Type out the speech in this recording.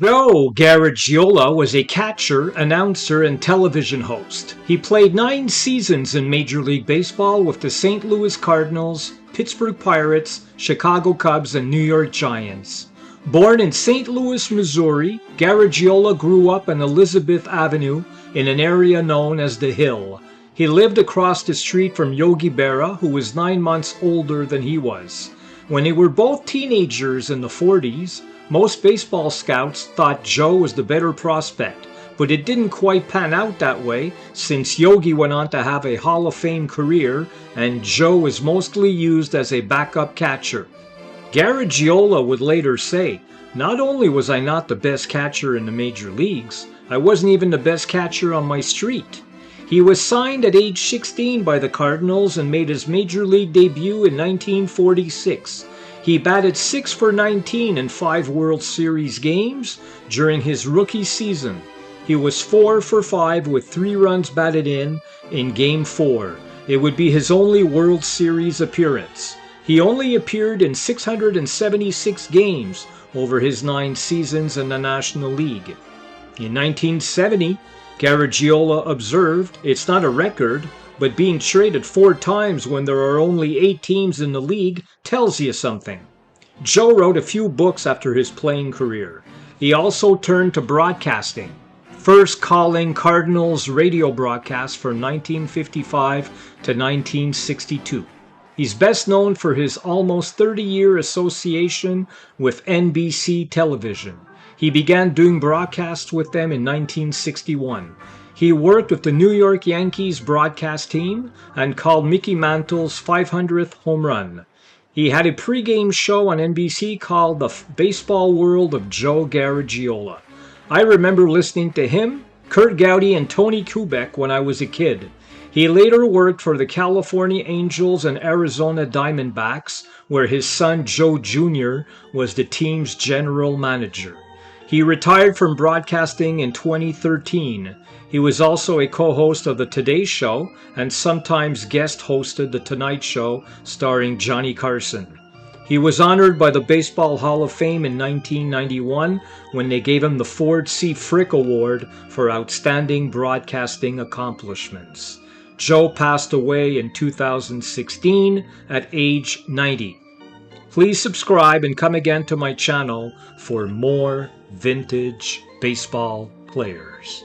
Joe Garagiola was a catcher, announcer, and television host. He played 9 seasons in Major League Baseball with the St. Louis Cardinals, Pittsburgh Pirates, Chicago Cubs, and New York Giants. Born in St. Louis, Missouri, Garagiola grew up on Elizabeth Avenue in an area known as The Hill. He lived across the street from Yogi Berra, who was 9 months older than he was. When they were both teenagers in the 40s, most baseball scouts thought Joe was the better prospect, but it didn't quite pan out that way since Yogi went on to have a Hall of Fame career and Joe was mostly used as a backup catcher. Garagiola would later say, "Not only was I not the best catcher in the major leagues, I wasn't even the best catcher on my street." He was signed at age 16 by the Cardinals and made his major league debut in 1946. He batted 6 for 19 in 5 World Series games during his rookie season. He was 4 for 5 with 3 runs batted in Game 4. It would be his only World Series appearance. He only appeared in 676 games over his 9 seasons in the National League. In 1970, Garagiola observed, "It's not a record, but being traded 4 times when there are only 8 teams in the league tells you something." Joe wrote a few books after his playing career. He also turned to broadcasting, first calling Cardinals radio broadcasts from 1955 to 1962. He's best known for his almost 30-year association with NBC television. He began doing broadcasts with them in 1961. He worked with the New York Yankees broadcast team and called Mickey Mantle's 500th home run. He had a pregame show on NBC called The Baseball World of Joe Garagiola. I remember listening to him, Kurt Gowdy, and Tony Kubek when I was a kid. He later worked for the California Angels and Arizona Diamondbacks, where his son Joe Jr. was the team's general manager. He retired from broadcasting in 2013. He was also a co-host of The Today Show and sometimes guest hosted The Tonight Show starring Johnny Carson. He was honored by the Baseball Hall of Fame in 1991 when they gave him the Ford C. Frick Award for outstanding broadcasting accomplishments. Joe passed away in 2016 at age 90. Please subscribe and come again to my channel for more vintage baseball players.